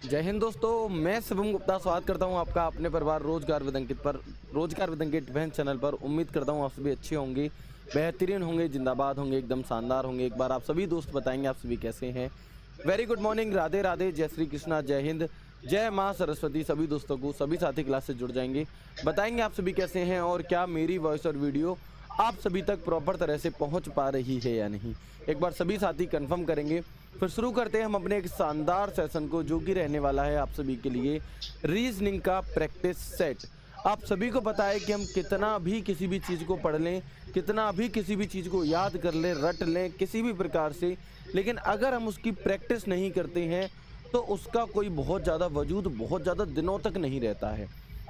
जय हिंद दोस्तों, मैं शुभम गुप्ता स्वागत करता हूं आपका अपने परिवार रोजगार विद अंकित पर। रोजगार विद अंकित डिफेंस चैनल पर। उम्मीद करता हूं आप सभी अच्छे होंगे, बेहतरीन होंगे, जिंदाबाद होंगे, एकदम शानदार होंगे। एक बार आप सभी दोस्त बताएंगे आप सभी कैसे हैं। Very good morning, Radhe Radhe, जय श्री कृष्णा, जय हिंद, जय माँ सरस्वती। सभी दोस्तों को, सभी साथी क्लास से जुड़ जाएंगे, बताएंगे आप सभी कैसे हैं और क्या मेरी वॉइस और वीडियो आप सभी तक प्रॉपर तरह से पहुंच पा रही है या नहीं। एक बार सभी साथी कंफर्म करेंगे, फिर शुरू करते हैं हम अपने एक शानदार सेशन को, जो कि रहने वाला है आप सभी के लिए रीजनिंग का प्रैक्टिस सेट। आप सभी को पता है कि हम कितना भी किसी भी चीज़ को पढ़ लें, कितना भी किसी भी चीज़ को याद कर लें, रट लें किसी भी प्रकार से, लेकिन अगर हम उसकी प्रैक्टिस नहीं करते हैं तो उसका कोई बहुत ज़्यादा वजूद बहुत ज़्यादा दिनों तक नहीं रहता है।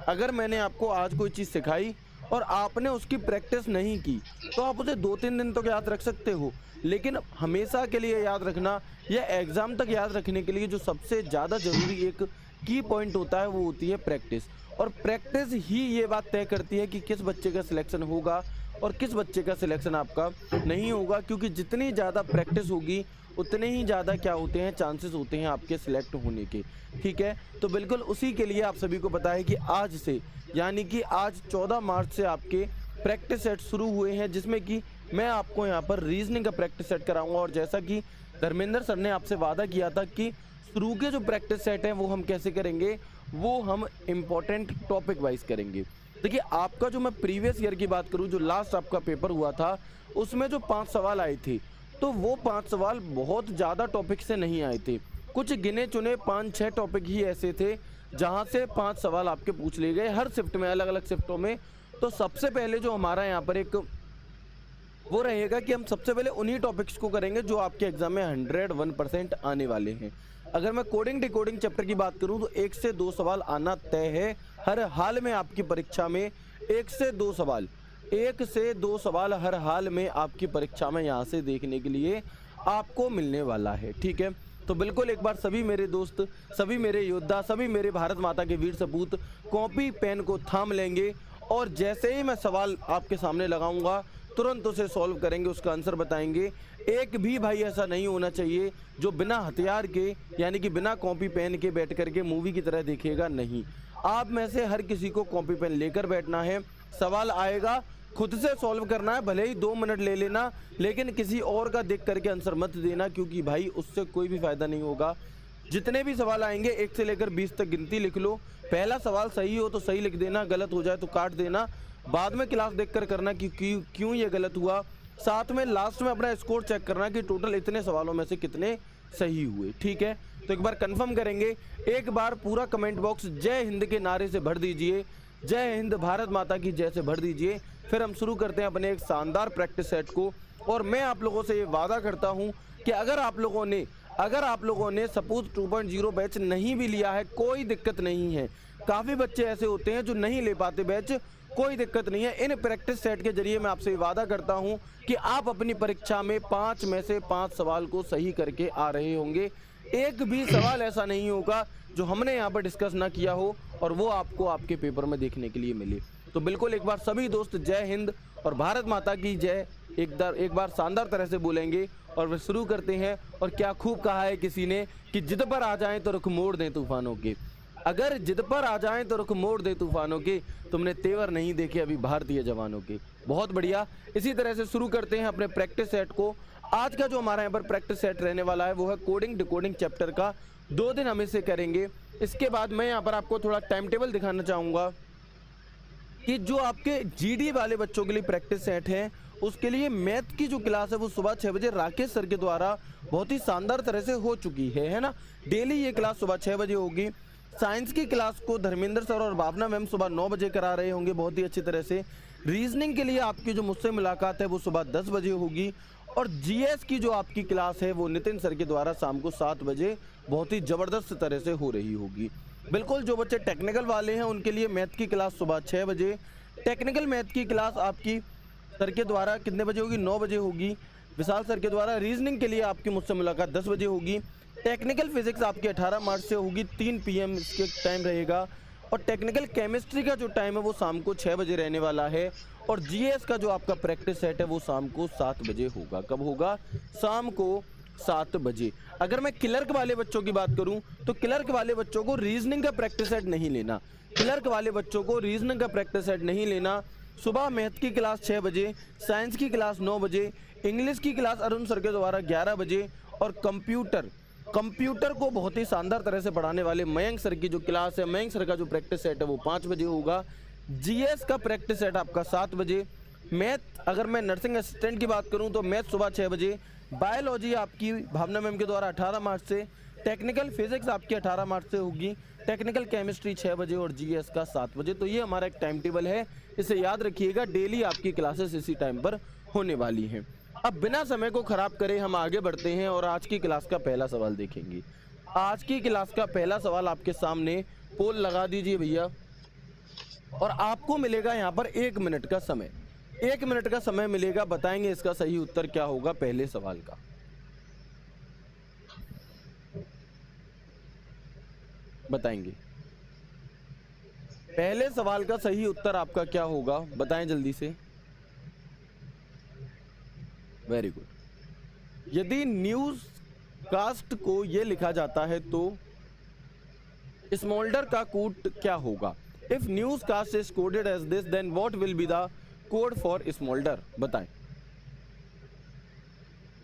अगर मैंने आपको आज कोई चीज़ सिखाई और आपने उसकी प्रैक्टिस नहीं की तो आप उसे 2-3 दिन तक याद रख सकते हो, लेकिन हमेशा के लिए याद रखना या एग्ज़ाम तक याद रखने के लिए जो सबसे ज़्यादा ज़रूरी एक की पॉइंट होता है वो होती है प्रैक्टिस। और प्रैक्टिस ही ये बात तय करती है कि किस बच्चे का सिलेक्शन होगा और किस बच्चे का सिलेक्शन आपका नहीं होगा, क्योंकि जितनी ज़्यादा प्रैक्टिस होगी उतने ही ज़्यादा क्या होते हैं, चांसेस होते हैं आपके सिलेक्ट होने के। ठीक है, तो बिल्कुल उसी के लिए आप सभी को पता है कि आज से, यानी कि आज 14 मार्च से आपके प्रैक्टिस सेट शुरू हुए हैं, जिसमें कि मैं आपको यहाँ पर रीजनिंग का प्रैक्टिस सेट कराऊंगा। और जैसा कि धर्मेंद्र सर ने आपसे वादा किया था कि शुरू के जो प्रैक्टिस सेट हैं वो हम कैसे करेंगे, वो हम इम्पोर्टेंट टॉपिक वाइज करेंगे। देखिए, आपका जो मैं प्रीवियस ईयर की बात करूँ, जो लास्ट आपका पेपर हुआ था, उसमें जो 5 सवाल आए थे, तो वो 5 सवाल बहुत ज़्यादा टॉपिक से नहीं आए थे। कुछ गिने चुने 5-6 टॉपिक ही ऐसे थे जहाँ से 5 सवाल आपके पूछ लिए गए, हर शिफ्ट में, अलग अलग शिफ्टों में। तो सबसे पहले जो हमारा यहाँ पर एक वो रहेगा कि हम सबसे पहले उन्हीं टॉपिक्स को करेंगे जो आपके एग्जाम में 101% आने वाले हैं। अगर मैं कोडिंग डिकोडिंग चैप्टर की बात करूं तो 1 से 2 सवाल आना तय है हर हाल में आपकी परीक्षा में। 1 से 2 सवाल, 1 से 2 सवाल हर हाल में आपकी परीक्षा में यहाँ से देखने के लिए आपको मिलने वाला है। ठीक है, तो बिल्कुल एक बार सभी मेरे दोस्त, सभी मेरे योद्धा, सभी मेरे भारत माता के वीर सपूत कॉपी पेन को थाम लेंगे और जैसे ही मैं सवाल आपके सामने लगाऊंगा तुरंत उसे सॉल्व करेंगे, उसका आंसर बताएंगे। एक भी भाई ऐसा नहीं होना चाहिए जो बिना हथियार के, यानी कि बिना कॉपी पेन के बैठ करके मूवी की तरह देखेगा नहीं। आप में से हर किसी को कॉपी पेन लेकर बैठना है, सवाल आएगा खुद से सॉल्व करना है, भले ही 2 मिनट ले लेना, लेकिन किसी और का देख करके आंसर मत देना, क्योंकि भाई उससे कोई भी फायदा नहीं होगा। जितने भी सवाल आएंगे 1 से लेकर 20 तक गिनती लिख लो। पहला सवाल सही हो तो सही लिख देना, गलत हो जाए तो काट देना। बाद में क्लास देखकर करना कि क्यों ये गलत हुआ। साथ में लास्ट में अपना स्कोर चेक करना कि टोटल इतने सवालों में से कितने सही हुए। ठीक है, तो एक बार कंफर्म करेंगे। एक बार पूरा कमेंट बॉक्स जय हिंद के नारे से भर दीजिए, जय हिंद भारत माता की जय से भर दीजिए। फिर हम शुरू करते हैं अपने एक शानदार प्रैक्टिस सेट को। और मैं आप लोगों से ये वादा करता हूँ कि अगर आप लोगों ने सपूत 2.0 बैच नहीं भी लिया है, कोई दिक्कत नहीं है। काफ़ी बच्चे ऐसे होते हैं जो नहीं ले पाते बैच, कोई दिक्कत नहीं है। इन प्रैक्टिस सेट के जरिए मैं आपसे वादा करता हूं कि आप अपनी परीक्षा में 5 में से 5 सवाल को सही करके आ रहे होंगे। एक भी सवाल ऐसा नहीं होगा जो हमने यहाँ पर डिस्कस ना किया हो और वो आपको आपके पेपर में देखने के लिए मिले। तो बिल्कुल एक बार सभी दोस्त जय हिंद और भारत माता की जय एक बार शानदार तरह से बोलेंगे और फिर शुरू करते हैं। और क्या खूब कहा है किसी ने कि जिद पर आ जाएं तो रुख मोड़ दें तूफानों के। अगर जिद पर आ जाएं तो रुख मोड़ दे तूफानों के, तुमने तेवर नहीं देखे अभी भारतीय जवानों के। बहुत बढ़िया, इसी तरह से शुरू करते हैं अपने प्रैक्टिस सेट को। आज का जो हमारा यहाँ पर प्रैक्टिस सेट रहने वाला है वो है कोडिंग डिकोडिंग चैप्टर का। 2 दिन हम इसे करेंगे। इसके बाद मैं यहाँ पर आपको थोड़ा टाइम टेबल दिखाना चाहूँगा कि जो आपके जीडी वाले बच्चों के लिए प्रैक्टिस सेट है, उसके लिए मैथ की जो क्लास है वो सुबह 6 बजे राकेश सर के द्वारा बहुत ही शानदार तरह से हो चुकी है ना। डेली ये क्लास सुबह 6 बजे होगी। साइंस की क्लास को धर्मेंद्र सर और भावना मैम सुबह 9 बजे करा रहे होंगे बहुत ही अच्छी तरह से। रीजनिंग के लिए आपकी जो मुझसे मुलाकात है वो सुबह 10 बजे होगी। और जीएस की जो आपकी क्लास है वो नितिन सर के द्वारा शाम को 7 बजे बहुत ही ज़बरदस्त तरह से हो रही होगी। बिल्कुल, जो बच्चे टेक्निकल वाले हैं उनके लिए मैथ की क्लास सुबह 6 बजे। टेक्निकल मैथ की क्लास आपकी सर के द्वारा कितने बजे होगी, 9 बजे होगी विशाल सर के द्वारा। रीजनिंग के लिए आपकी मुझसे मुलाकात 10 बजे होगी। टेक्निकल फिजिक्स आपकी 18 मार्च से होगी, 3 PM इसके टाइम रहेगा। और टेक्निकल केमिस्ट्री का जो टाइम है वो शाम को 6 बजे रहने वाला है। और जीएस का जो आपका प्रैक्टिस सेट है वो शाम को 7 बजे होगा। कब होगा? शाम को 7 बजे। अगर मैं क्लर्क वाले बच्चों की बात करूं तो क्लर्क वाले बच्चों को रीजनिंग का प्रैक्टिस सेट नहीं लेना, क्लर्क वाले बच्चों को रीजनिंग का प्रैक्टिस सेट नहीं लेना। सुबह मैथ की क्लास 6 बजे, साइंस की क्लास 9 बजे, इंग्लिश की क्लास अरुण सर के द्वारा 11 बजे, और कंप्यूटर को बहुत ही शानदार तरह से पढ़ाने वाले मयंक सर की जो क्लास है, मयंक सर का जो प्रैक्टिस सेट है वो 5 बजे होगा। जीएस का प्रैक्टिस सेट आपका 7 बजे। मैथ, अगर मैं नर्सिंग असिस्टेंट की बात करूं तो मैथ सुबह 6 बजे, बायोलॉजी आपकी भावना मैम के द्वारा 18 मार्च से, टेक्निकल फिजिक्स आपकी 18 मार्च से होगी, टेक्निकल केमिस्ट्री 6 बजे और जीएस का 7 बजे। तो ये हमारा एक टाइम टेबल है, इसे याद रखिएगा, डेली आपकी क्लासेस इसी टाइम पर होने वाली हैं। अब बिना समय को खराब करे हम आगे बढ़ते हैं और आज की क्लास का पहला सवाल देखेंगे। आज की क्लास का पहला सवाल आपके सामने, पोल लगा दीजिए भैया, और आपको मिलेगा यहाँ पर 1 मिनट का समय। 1 मिनट का समय मिलेगा, बताएंगे इसका सही उत्तर क्या होगा पहले सवाल का। बताएंगे पहले सवाल का सही उत्तर आपका क्या होगा, बताएं जल्दी से। Very good. यदि न्यूज कास्ट को यह लिखा जाता है तो स्मोल्डर का कोड क्या होगा? If news cast is coded as this then what will be the code for smoulder? बताएं।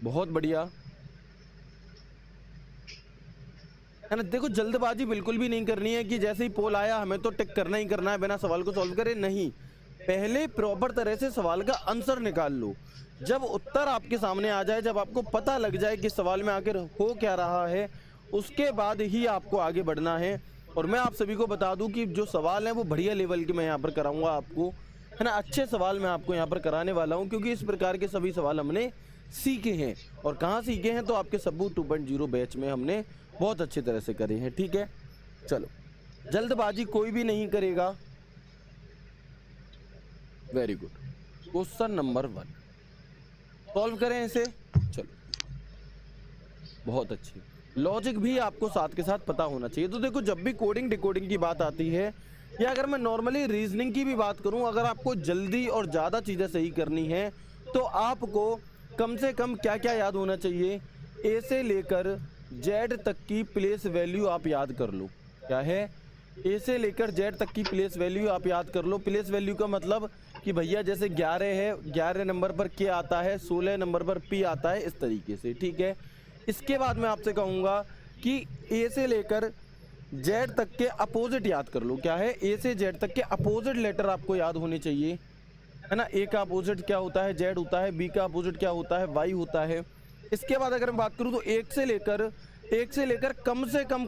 बहुत बढ़िया है ना। देखो जल्दबाजी बिल्कुल भी नहीं करनी है कि जैसे ही पोल आया हमें तो टिक करना ही करना है बिना सवाल को सॉल्व करे, नहीं। पहले प्रॉपर तरह से सवाल का आंसर निकाल लो। जब उत्तर आपके सामने आ जाए, जब आपको पता लग जाए कि सवाल में आखिर हो क्या रहा है, उसके बाद ही आपको आगे बढ़ना है। और मैं आप सभी को बता दूं कि जो सवाल है वो बढ़िया लेवल के मैं यहाँ पर कराऊंगा आपको, है ना। अच्छे सवाल मैं आपको यहाँ पर कराने वाला हूँ, क्योंकि इस प्रकार के सभी सवाल हमने सीखे हैं। और कहाँ सीखे हैं? तो आपके सबू 2.0 बैच में हमने बहुत अच्छी तरह से करे हैं। ठीक है, चलो जल्दबाजी कोई भी नहीं करेगा। Very good. Question number 1 solve करें इसे। चलो बहुत अच्छी। लॉजिक भी आपको साथ के साथ पता होना चाहिए। तो देखो जब भी कोडिंग डिकोडिंग की बात आती है, या अगर मैं नॉर्मली रीजनिंग की भी बात करूं, अगर आपको जल्दी और ज़्यादा चीज़ें सही करनी है तो आपको कम से कम क्या क्या याद होना चाहिए? ए से लेकर जेड तक की प्लेस वैल्यू आप याद कर लो। क्या है? ए से लेकर जेड तक की प्लेस वैल्यू आप याद कर लो। प्लेस वैल्यू का मतलब कि भैया जैसे 11 है, 11 नंबर पर के आता है, 16 नंबर पर पी आता है, इस तरीके से। ठीक है, इसके बाद मैं आपसे कहूँगा कि ए से लेकर जेड तक के अपोजिट याद कर लो। क्या है? ए से जेड तक के अपोजिट लेटर आपको याद होने चाहिए, है ना। ए का अपोजिट क्या होता है? जेड होता है। बी का अपोजिट क्या होता है? वाई होता है। इसके बाद अगर मैं बात करूं तो एक से लेकर कम से कम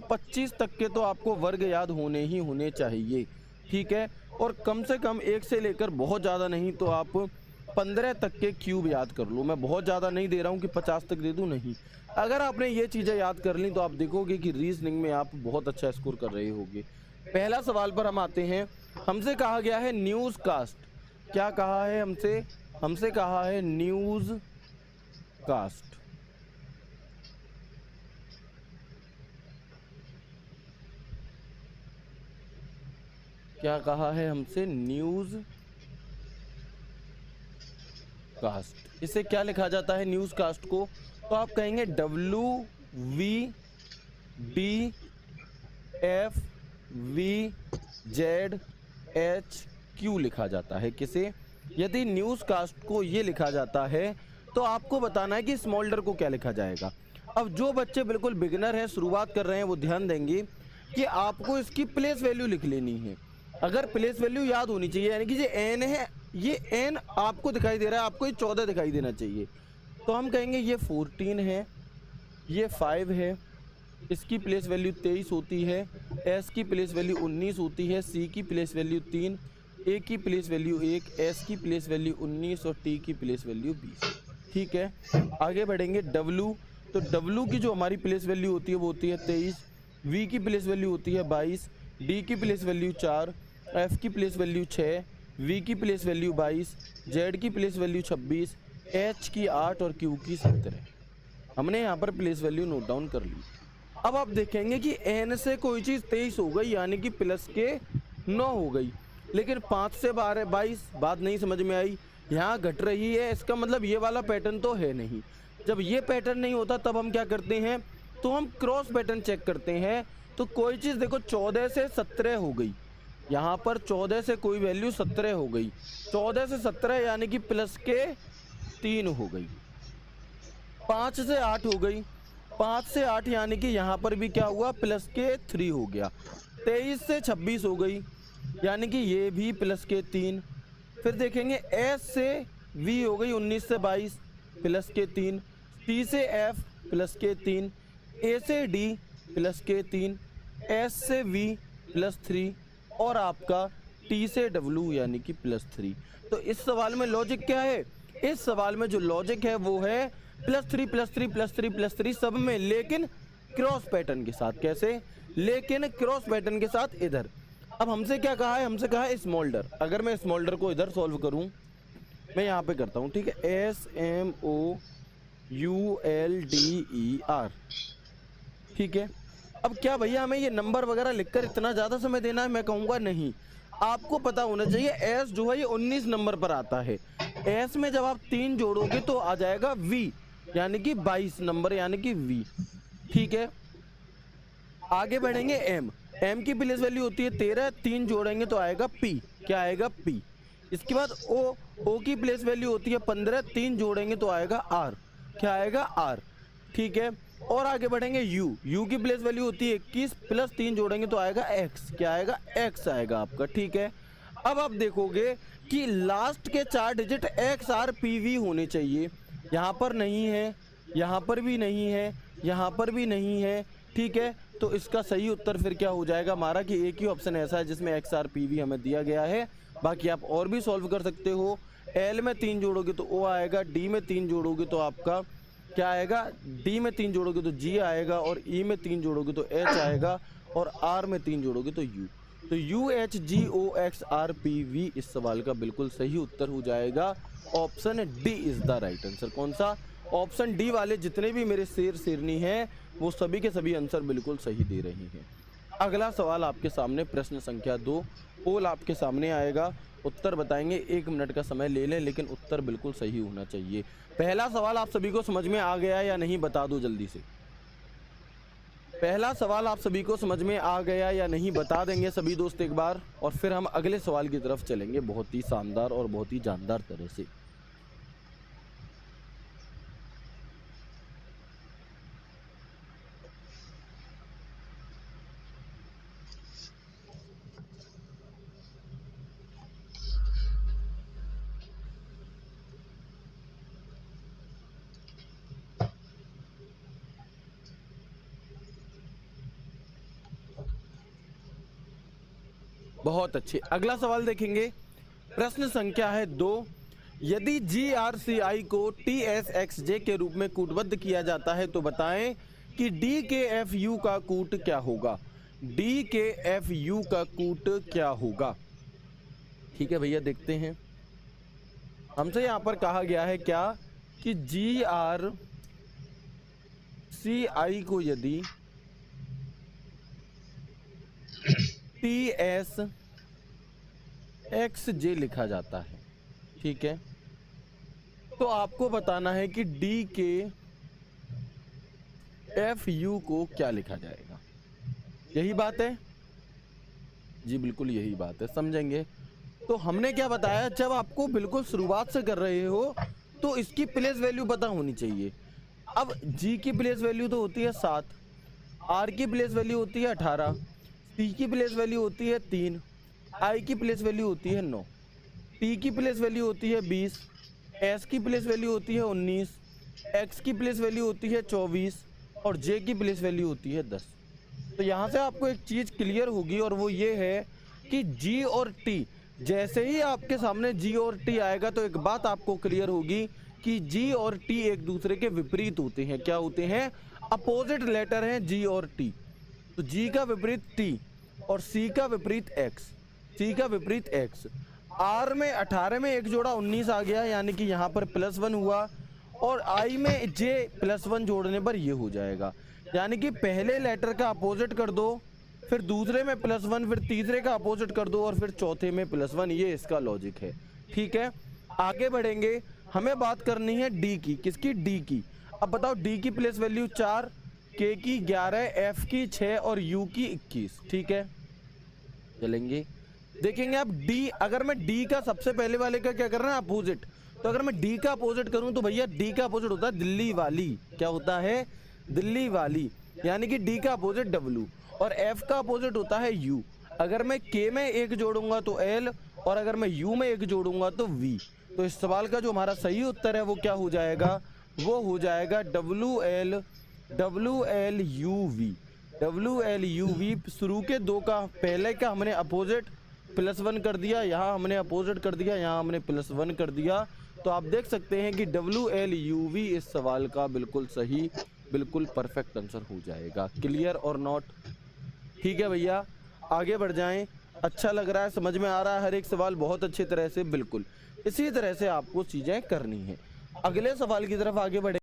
25 तक के तो आपको वर्ग याद होने ही होने चाहिए। ठीक है, और कम से कम 1 से लेकर बहुत ज़्यादा नहीं तो आप 15 तक के क्यूब याद कर लो। मैं बहुत ज़्यादा नहीं दे रहा हूं कि 50 तक दे दूं, नहीं। अगर आपने ये चीज़ें याद कर ली तो आप देखोगे कि रीजनिंग में आप बहुत अच्छा स्कोर कर रहे होगे। पहला सवाल पर हम आते हैं। हमसे कहा गया है न्यूज़ कास्ट। क्या कहा है हमसे? हमसे कहा है न्यूज़ कास्ट। क्या कहा है हमसे? Newscast. इसे क्या लिखा जाता है न्यूज़ कास्ट को? तो आप कहेंगे WVDFVZHQ लिखा जाता है। किसे? यदि न्यूज़ कास्ट को ये लिखा जाता है तो आपको बताना है कि स्मोल्डर को क्या लिखा जाएगा। अब जो बच्चे बिल्कुल बिगिनर हैं, शुरुआत कर रहे हैं, वो ध्यान देंगे कि आपको इसकी प्लेस वैल्यू लिख लेनी है। अगर प्लेस वैल्यू याद होनी चाहिए, यानी कि ये एन है, ये एन आपको दिखाई दे रहा है, आपको ये 14 दिखाई देना चाहिए। तो हम कहेंगे ये 14 है, ये 5 है, इसकी प्लेस वैल्यू 23 होती है, एस की प्लेस वैल्यू 19 होती है, सी की प्लेस वैल्यू 3, ए की प्लेस वैल्यू 1, एस की प्लेस वैल्यू 19 और टी की प्लेस वैल्यू 20। ठीक है, आगे बढ़ेंगे। डब्लू, तो डब्लू की जो हमारी प्लेस वैल्यू होती है वो होती है 23, वी की प्लेस वैल्यू होती है 22, डी की प्लेस वैल्यू 4, एफ की प्लेस वैल्यू 6, वी की प्लेस वैल्यू 22, जेड की प्लेस वैल्यू 26, एच की 8 और क्यू की 17। हमने यहाँ पर प्लेस वैल्यू नोट डाउन कर ली। अब आप देखेंगे कि एन से कोई चीज़ 23 हो गई, यानी कि प्लस के 9 हो गई, लेकिन 5 से 22 बात नहीं समझ में आई। यहाँ घट रही है, इसका मतलब ये वाला पैटर्न तो है नहीं। जब ये पैटर्न नहीं होता तब हम क्या करते हैं, तो हम क्रॉस पैटर्न चेक करते हैं। तो कोई चीज़ देखो 14 से 17 हो गई, यहाँ पर 14 से कोई वैल्यू 17 हो गई, 14 से 17 यानी कि प्लस के 3 हो गई, 5 से 8 हो गई, 5 से 8 यानी कि यहाँ पर भी क्या हुआ, प्लस के 3 हो गया, 23 से 26 हो गई यानी कि ये भी प्लस के 3। फिर देखेंगे एस से वी हो गई 19 से 22 प्लस के 3, टी से एफ प्लस के 3, ए से डी प्लस के 3, एस से वी प्लस 3 और आपका टी से डब्ल्यू यानी कि प्लस 3। तो इस सवाल में लॉजिक क्या है, इस सवाल में जो लॉजिक है वो है +3 +3 +3 +3 सब में, लेकिन क्रॉस पैटर्न के साथ। कैसे, लेकिन क्रॉस पैटर्न के साथ इधर। अब हमसे क्या कहा है, हमसे कहा है स्मॉल्डर। अगर मैं स्मॉल्डर को इधर सॉल्व करूं, मैं यहाँ पे करता हूँ, ठीक है, SMOULDER, ठीक है। अब क्या भैया हमें ये नंबर वगैरह लिखकर इतना ज़्यादा समय देना है, मैं कहूँगा नहीं। आपको पता होना चाहिए एस जो है ये 19 नंबर पर आता है। एस में जब आप 3 जोड़ोगे तो आ जाएगा वी यानी कि 22 नंबर यानी कि वी, ठीक है। आगे बढ़ेंगे एम, एम की प्लेस वैल्यू होती है 13, 3 जोड़ेंगे तो आएगा पी, क्या आएगा पी। इसके बाद ओ, ओ की प्लेस वैल्यू होती है 15, 3 जोड़ेंगे तो आएगा आर, क्या आएगा आर, ठीक है। और आगे बढ़ेंगे यू, यू की प्लेस वैल्यू होती है 21 प्लस 3 जोड़ेंगे तो आएगा एक्स, क्या आएगा एक्स आएगा आपका, ठीक है। अब आप देखोगे कि लास्ट के 4 digit x R P V होने चाहिए, यहाँ पर नहीं है, यहाँ पर भी नहीं है, यहाँ पर भी नहीं है, ठीक है। तो इसका सही उत्तर फिर क्या हो जाएगा हमारा कि एक ही ऑप्शन ऐसा है जिसमें एक्स आर पी वी हमें दिया गया है। बाकी आप और भी सॉल्व कर सकते हो। एल में 3 जोड़ोगे तो ओ आएगा, डी में 3 जोड़ोगे तो आपका क्या आएगा, डी में 3 जोड़ोगे तो जी आएगा, और ई में 3 जोड़ोगे तो एच आएगा, और आर में 3 जोड़ोगे तो यू। तो यू एच जी ओ एक्स आर पी वी इस सवाल का बिल्कुल सही उत्तर हो जाएगा। Option D is the right answer. कौन सा, ऑप्शन डी वाले जितने भी मेरे शेर शेरनी हैं वो सभी के सभी आंसर बिल्कुल सही दे रही हैं। अगला सवाल आपके सामने प्रश्न संख्या 2, पोल आपके सामने आएगा, उत्तर बताएंगे, 1 मिनट का समय ले लें लेकिन उत्तर बिल्कुल सही होना चाहिए। पहला सवाल आप सभी को समझ में आ गया या नहीं, बता दो जल्दी से। पहला सवाल आप सभी को समझ में आ गया या नहीं, बता देंगे सभी दोस्त एक बार, और फिर हम अगले सवाल की तरफ चलेंगे बहुत ही शानदार और बहुत ही जानदार तरह से। बहुत अच्छे, अगला सवाल देखेंगे। प्रश्न संख्या है 2, यदि GRCI को TSXJ के रूप में कूटबद्ध किया जाता है तो बताएं कि DKFU का कूट क्या होगा। DKFU का कूट क्या होगा, ठीक है भैया, देखते हैं। हमसे यहाँ पर कहा गया है क्या कि GRCI को यदि TSXJ लिखा जाता है, ठीक है, तो आपको बताना है कि DKFU को क्या लिखा जाएगा। यही बात है जी, बिल्कुल यही बात है, समझेंगे। तो हमने क्या बताया, जब आपको बिल्कुल शुरुआत से कर रहे हो तो इसकी प्लेस वैल्यू पता होनी चाहिए। अब G की प्लेस वैल्यू तो होती है 7, R की प्लेस वैल्यू होती है 18, T की प्लेस वैल्यू होती है 3, I की प्लेस वैल्यू होती है 9, T की प्लेस वैल्यू होती है 20, S की प्लेस वैल्यू होती है 19, X की प्लेस वैल्यू होती है 24 और J की प्लेस वैल्यू होती है 10। तो यहाँ से आपको एक चीज़ क्लियर होगी और वो ये है कि G और T, जैसे ही आपके सामने G और T आएगा तो एक बात आपको क्लियर होगी कि G और T एक दूसरे के विपरीत होते हैं। क्या होते हैं, अपोजिट लेटर हैं G और T। तो G का विपरीत T और C का विपरीत X, C का विपरीत X। R में 18 में एक जोड़ा 19 आ गया, यानी कि यहाँ पर +1 हुआ, और I में J +1 जोड़ने पर ये हो जाएगा। यानी कि पहले लेटर का अपोजिट कर दो, फिर दूसरे में +1, फिर तीसरे का अपोजिट कर दो, और फिर चौथे में +1। ये इसका लॉजिक है, ठीक है। आगे बढ़ेंगे, हमें बात करनी है D की। किसकी, D की। अब बताओ डी की प्लेस वैल्यू 4, के की 11, एफ की 6 और यू की 21। ठीक है, चलेंगे देखेंगे अब डी। अगर मैं डी का सबसे पहले वाले का क्या करना है, अपोजिट। तो अगर मैं डी का अपोजिट करूं तो भैया डी का अपोजिट होता है दिल्ली वाली। क्या होता है, दिल्ली वाली, यानी कि डी का अपोजिट डब्लू। और एफ का अपोजिट होता है यू। अगर मैं के में एक जोड़ूंगा तो एल, और अगर मैं यू में एक जोड़ूंगा तो वी। तो इस सवाल का जो हमारा सही उत्तर है वो क्या हो जाएगा, वो हो जाएगा W L U V. W L U V. शुरू के दो का पहले का हमने अपोजिट +1 कर दिया, यहाँ हमने अपोजिट कर दिया, यहाँ हमने +1 कर दिया। तो आप देख सकते हैं कि डब्लू एल यू वी इस सवाल का बिल्कुल सही, बिल्कुल परफेक्ट आंसर हो जाएगा। क्लियर और नॉट? ठीक है भैया, आगे बढ़ जाएं। अच्छा लग रहा है, समझ में आ रहा है हर एक सवाल बहुत अच्छी तरह से। बिल्कुल इसी तरह से आपको चीज़ें करनी है। अगले सवाल की तरफ आगे बढ़े।